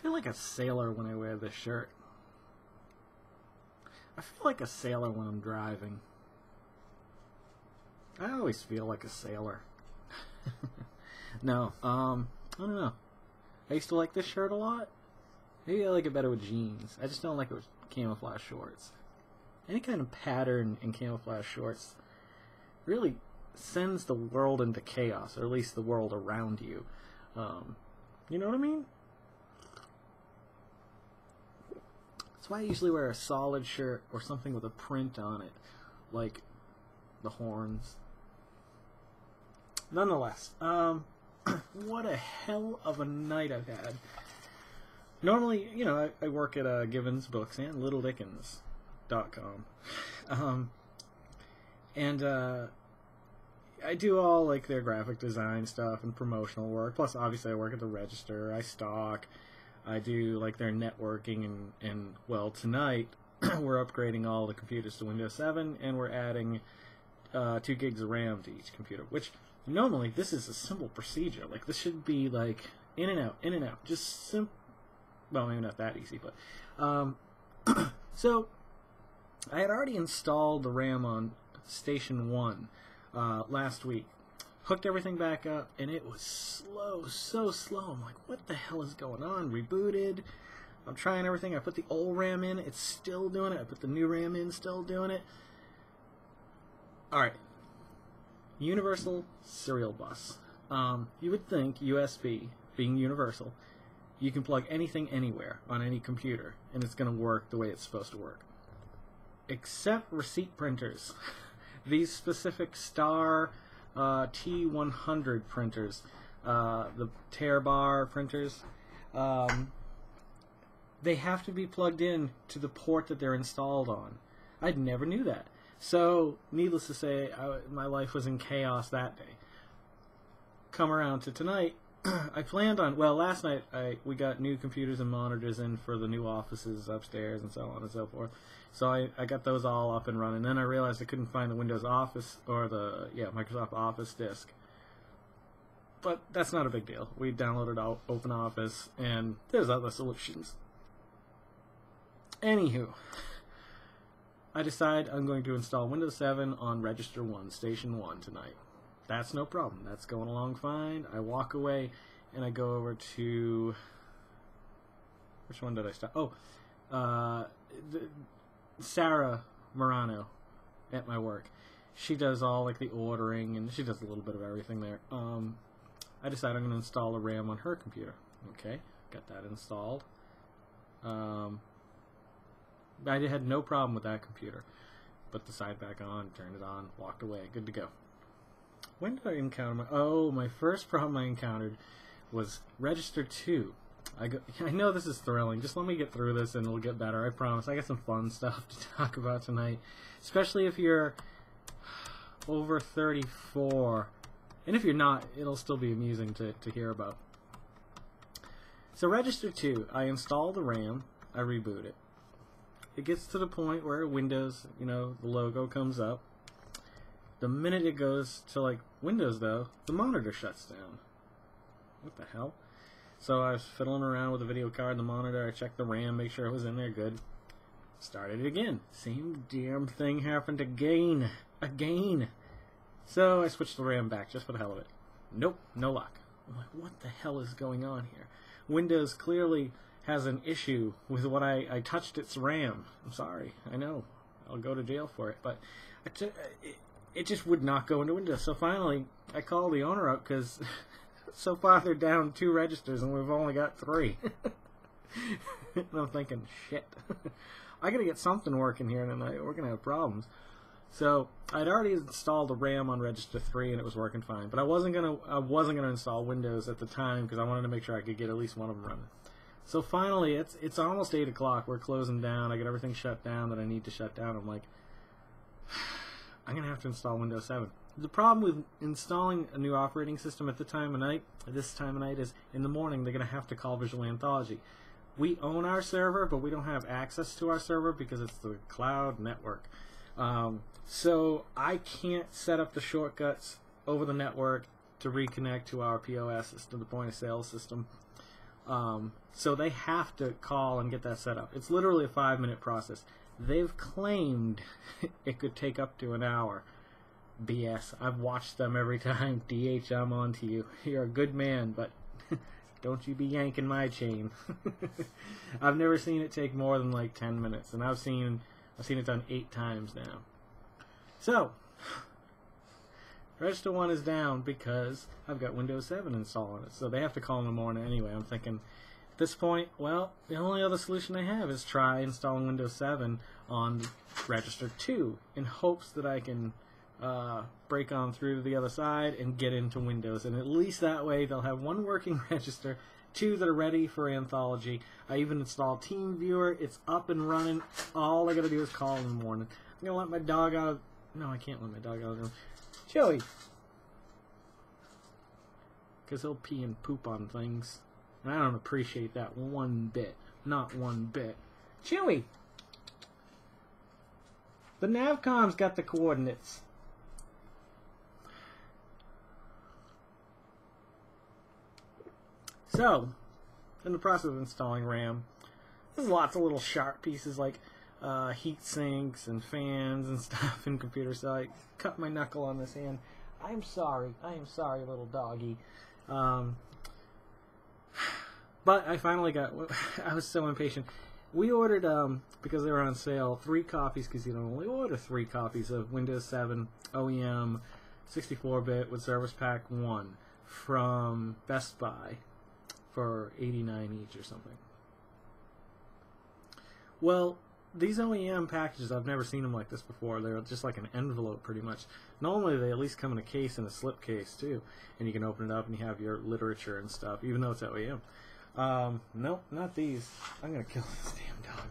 I feel like a sailor when I wear this shirt. I feel like a sailor when I'm driving. I always feel like a sailor. No, I don't know. I used to like this shirt a lot. Maybe I like it better with jeans. I just don't like it with camouflage shorts. Any kind of pattern in camouflage shorts really sends the world into chaos, or at least the world around you. You know what I mean? That's why I usually wear a solid shirt or something with a print on it, like the horns. Nonetheless, what a hell of a night I've had. Normally, you know, I work at Givens Books and LittleDickens.com. And I do all like their graphic design stuff and promotional work. Plus, obviously, I work at the Register. I stock. I do like their networking and well, tonight we're upgrading all the computers to Windows 7, and we're adding 2 gigs of RAM to each computer. Which normally this is a simple procedure. Like this should be like in and out, just simple. Well, maybe not that easy, but so I had already installed the RAM on Station 1 last week, hooked everything back up, and it was slow, so slow. I'm like, what the hell is going on? Rebooted. I'm trying everything. I put the old RAM in, it's still doing it. I put the new RAM in, still doing it. Alright. Universal Serial Bus. You would think USB, being universal, you can plug anything anywhere on any computer, and it's going to work the way it's supposed to work. Except receipt printers. These specific Star T100 printers, the tear bar printers, they have to be plugged in to the port that they're installed on. I never knew that. So, needless to say, my life was in chaos that day. Come around to tonight, I planned on, well, last night we got new computers and monitors in for the new offices upstairs and so on and so forth. So I got those all up and running. Then I realized I couldn't find the Windows Office, or the, Microsoft Office disk. But that's not a big deal. We downloaded OpenOffice, and there's other solutions. Anywho, I decide I'm going to install Windows 7 on Register 1, Station 1 tonight. That's no problem. That's going along fine. I walk away, and I go over to... Which one did I start? Oh, Sarah Morano at my work. She does all like the ordering, and she does a little bit of everything there. I decided I'm going to install a RAM on her computer. Okay, got that installed. I had no problem with that computer. Put the side back on, turned it on, walked away, good to go. When did I encounter my first problem I encountered was Register 2. I know this is thrilling. Just let me get through this and it'll get better. I promise. I got some fun stuff to talk about tonight. Especially if you're over 34. And if you're not, it'll still be amusing to hear about. So Register 2, I install the RAM. I reboot it. It gets to the point where Windows, the logo comes up. The minute it goes to like Windows though, the monitor shuts down. What the hell? So I was fiddling around with the video card and the monitor. I checked the RAM, make sure it was in there good. Started it again. Same damn thing happened again. So I switched the RAM back just for the hell of it. Nope, no luck. I'm like, what the hell is going on here? Windows clearly has an issue with what I touched its RAM. I'm sorry. I know. I'll go to jail for it. But it just would not go into Windows. So finally, I called the owner up because... So far, they're down 2 registers, and we've only got 3. And I'm thinking, shit. I gotta get something working here tonight. We're gonna have problems. So I'd already installed the RAM on Register 3, and it was working fine. But I wasn't gonna install Windows at the time because I wanted to make sure I could get at least one of them running. So finally, it's almost 8 o'clock. We're closing down. I get everything shut down that I need to shut down. I'm like, I'm gonna have to install Windows 7. The problem with installing a new operating system at this time of night is in the morning they're going to have to call Visual Anthology. We own our server, but we don't have access to our server because it's the cloud network. So I can't set up the shortcuts over the network to reconnect to our POS system, the point of sale system. So they have to call and get that set up. It's literally a 5-minute process. They've claimed it could take up to an hour. BS. I've watched them every time. DH, I'm on to you. You're a good man, but don't you be yanking my chain. I've never seen it take more than like 10 minutes, and I've seen it done 8 times now. So, Register 1 is down because I've got Windows 7 installed on it, so they have to call in the morning anyway. I'm thinking, at this point, well, the only other solution I have is try installing Windows 7 on Register 2 in hopes that I can break on through to the other side and get into Windows, and at least that way they'll have 1 working register, 2 that are ready for Anthology. I even installed TeamViewer. It's up and running. All I gotta do is call in the morning. I'm gonna let my dog out of... No, I can't let my dog out of the room. Joey! Because he'll pee and poop on things. And I don't appreciate that one bit. Not one bit. Chewy! The Navcom's got the coordinates. So, in the process of installing RAM, there's lots of little sharp pieces like heat sinks and fans and stuff in computers. So I cut my knuckle on this hand. I am sorry, little doggy. But I finally got... I was so impatient. We ordered, because they were on sale, 3 copies, because you can only order 3 copies of Windows 7 OEM 64-bit with Service Pack 1 from Best Buy for $89 each or something. Well, these OEM packages, I've never seen them like this before. They're just like an envelope, pretty much. Normally, they at least come in a case, in a slip case, too. And you can open it up and you have your literature and stuff, even though it's OEM. Nope, not these. I'm gonna kill this damn dog.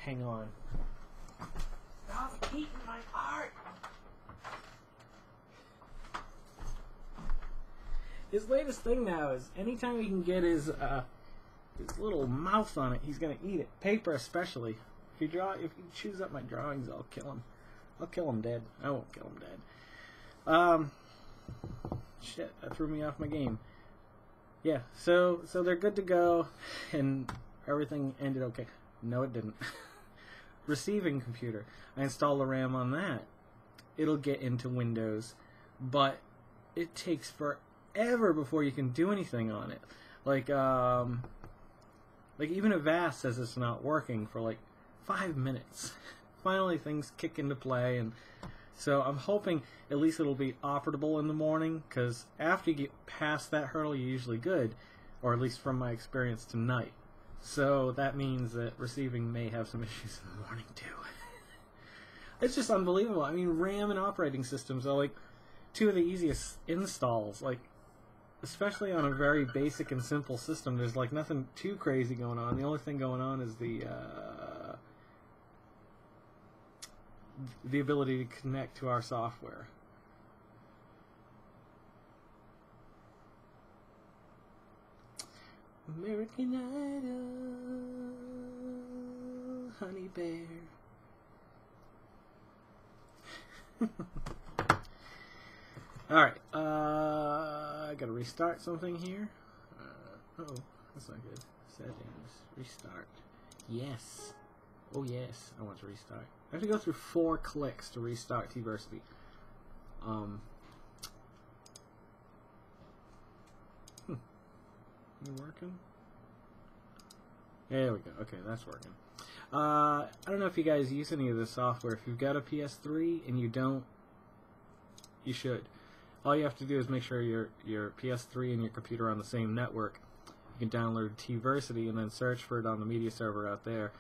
Hang on. Stop eating my art! His latest thing now is anytime he can get his little mouth on it, he's gonna eat it. Paper especially. If he chews up my drawings, I'll kill him. I'll kill him dead. I won't kill him dead. Shit, that threw me off my game. Yeah, so they're good to go, and everything ended okay. No, it didn't. Receiving computer. I installed the RAM on that. It'll get into Windows, but it takes forever before you can do anything on it. Like even Avast says it's not working for like 5 minutes. Finally, things kick into play, and so I'm hoping at least it'll be operable in the morning, because after you get past that hurdle, you're usually good, or at least from my experience tonight. So that means that receiving may have some issues in the morning, too. It's just unbelievable. I mean, RAM and operating systems are like 2 of the easiest installs, like, especially on a very basic and simple system. There's like nothing too crazy going on. The only thing going on is the ability to connect to our software. American Idol, Honey Bear. Alright, I gotta restart something here. Uh-oh, that's not good. Settings, restart. Yes. Oh yes, I want to restart. I have to go through 4 clicks to restart Tversity. You working? There we go. Okay, that's working. I don't know if you guys use any of this software. If you've got a PS3 and you don't, you should. All you have to do is make sure your PS3 and your computer are on the same network. You can download Tversity and then search for it on the media server out there.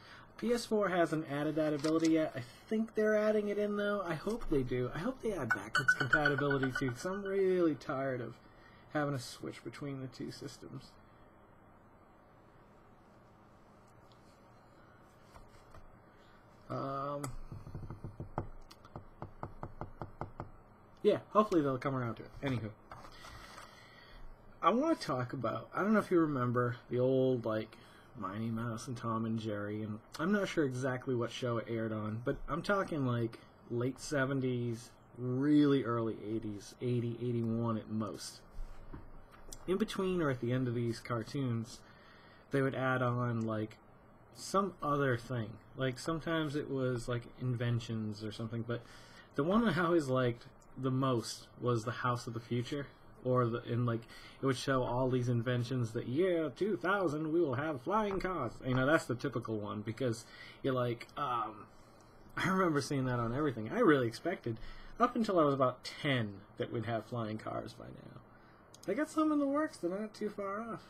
PS4 hasn't added that ability yet. I think they're adding it in, though. I hope they do. I hope they add backwards compatibility, too, because I'm really tired of having to switch between the 2 systems. Yeah, hopefully they'll come around to it. Anywho. I want to talk about, I don't know if you remember the old, like, Minnie Mouse and Tom and Jerry, and I'm not sure exactly what show it aired on, but I'm talking, like, late 70s, really early 80s, 80, 81 at most. In between or at the end of these cartoons, they would add on like some other thing. Like sometimes it was like inventions or something, but the one I always liked the most was the House of the Future, or like it would show all these inventions that year 2000 we will have flying cars. You know, that's the typical one because you're like, I remember seeing that on everything. I really expected up until I was about 10 that we'd have flying cars by now. They got some in the works. They're not too far off.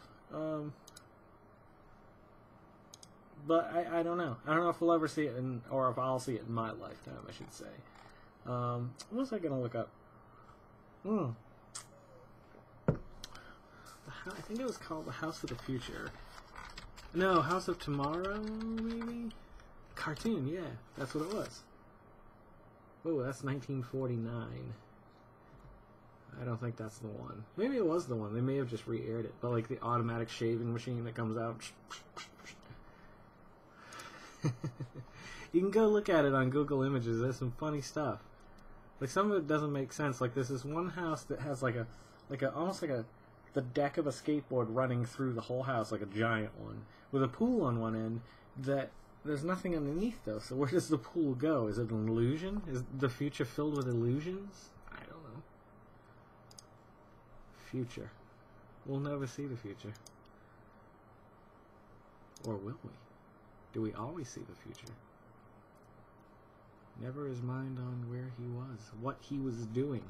But I don't know. I don't know if we'll ever see it, or if I'll see it in my lifetime, I should say. What was I going to look up? I think it was called The House of the Future. No, House of Tomorrow, maybe? Cartoon, yeah. That's what it was. Oh, that's 1949. I don't think that's the one. Maybe it was the one. They may have just re-aired it. But like the automatic shaving machine that comes out. You can go look at it on Google Images. There's some funny stuff. Like some of it doesn't make sense. Like there's this one house that has almost like the deck of a skateboard running through the whole house, like a giant one, with a pool on one end that there's nothing underneath though. So where does the pool go? Is it an illusion? Is the future filled with illusions? I don't know. Future. We'll never see the future. Or will we? Do we always see the future? Never his mind on where he was, what he was doing.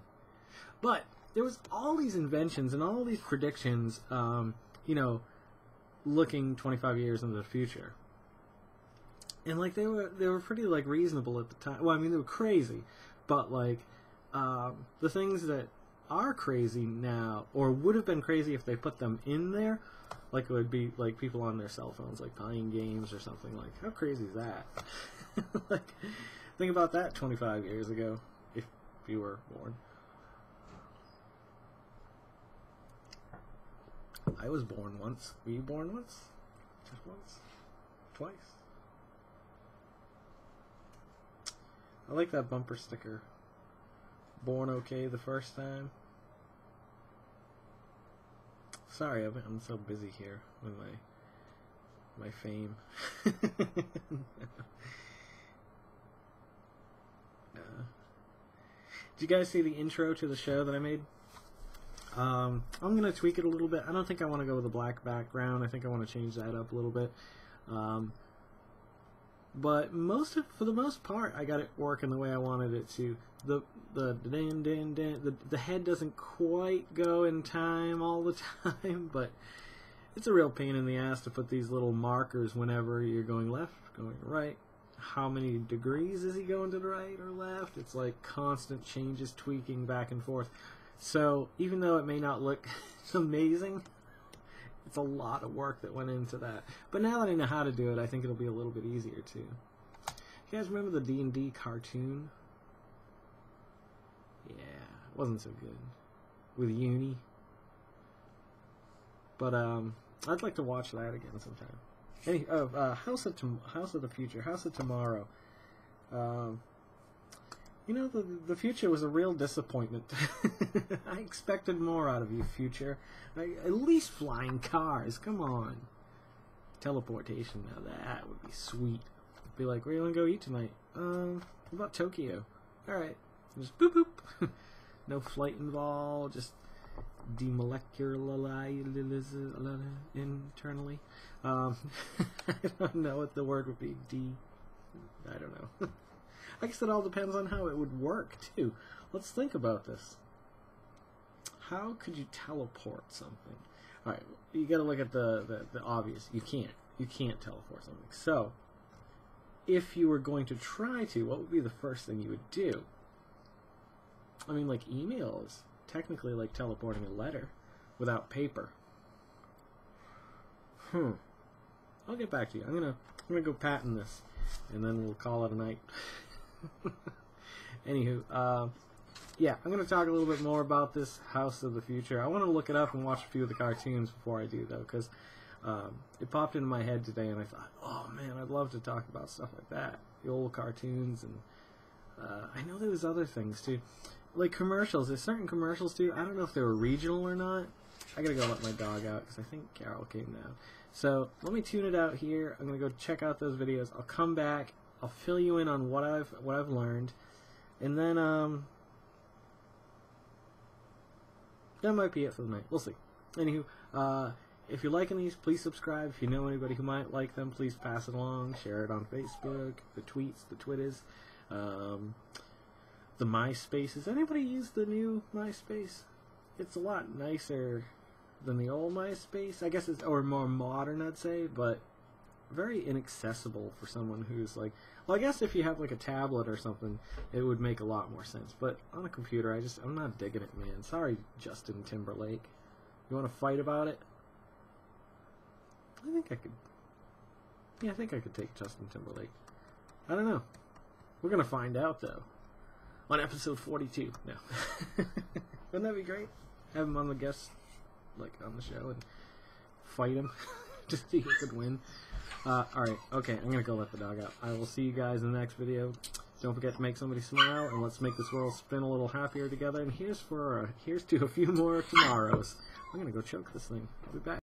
But there was all these inventions and all these predictions, looking 25 years into the future. And like they were pretty like reasonable at the time. Well, I mean they were crazy, but like the things that are crazy now, or would have been crazy if they put them in there, like it would be like people on their cell phones, like playing games or something. Like how crazy is that? Like think about that 25 years ago, if you were born. I was born once. Were you born once? Just once? Twice? I like that bumper sticker. Born okay the first time. Sorry, I'm so busy here with my fame. Did you guys see the intro to the show that I made? I'm going to tweak it a little bit. I don't think I want to go with a black background. I think I want to change that up a little bit. But for the most part, I got it working the way I wanted it to. The head doesn't quite go in time all the time, but it's a real pain in the ass to put these little markers whenever you're going left, going right. How many degrees is he going to the right or left? It's like constant changes, tweaking back and forth. So even though it may not look amazing, it's a lot of work that went into that. But now that I know how to do it, I think it'll be a little bit easier too. You guys remember the D&D cartoon? Yeah, it wasn't so good. With Uni. But I'd like to watch that again sometime. House of the Future, House of Tomorrow. The future was a real disappointment. I expected more out of you, future. At least flying cars, come on. Teleportation, now that would be sweet. Be like, where you want to go eat tonight? What about Tokyo? Alright, just boop boop. No flight involved, just demolecularize internally. I don't know what the word would be. I don't know. I guess it all depends on how it would work, too. Let's think about this. How could you teleport something? Alright, you gotta look at the obvious. You can't teleport something. So, if you were going to try to, what would be the first thing you would do? I mean, like, email is technically like teleporting a letter without paper. I'll get back to you. I'm gonna go patent this, and then we'll call it a night. Anywho, yeah, I'm going to talk a little bit more about this House of the Future. I want to look it up and watch a few of the cartoons before I do, though, because it popped into my head today, and I thought, oh, man, I'd love to talk about stuff like that. The old cartoons, and I know there was other things, too. Like commercials. There's certain commercials, too. I don't know if they were regional or not, I gotta go let my dog out because I think Carol came down. So let me tune it out here. I'm gonna go check out those videos. I'll come back. I'll fill you in on what I've learned, and then that might be it for the night. We'll see. Anywho, if you're liking these, please subscribe. If you know anybody who might like them, please pass it along. Share it on Facebook, the tweets, the Twitters, the MySpace. Does anybody use the new MySpace? It's a lot nicer than the old MySpace. I guess it's, or more modern, I'd say, but very inaccessible for someone who's like, well, I guess if you have like a tablet or something, it would make a lot more sense. But on a computer, I'm not digging it, man. Sorry, Justin Timberlake. You want to fight about it? I think I could. Yeah, I think I could take Justin Timberlake. I don't know. We're gonna find out though. On episode 42. No. Wouldn't that be great? Have him on the guest, like on the show, and fight him to see who could win. Alright, okay, I'm gonna go let the dog out. I will see you guys in the next video. Don't forget to make somebody smile, and let's make this world spin a little happier together. And here's to a few more tomorrows. I'm gonna go choke this thing. I'll be back.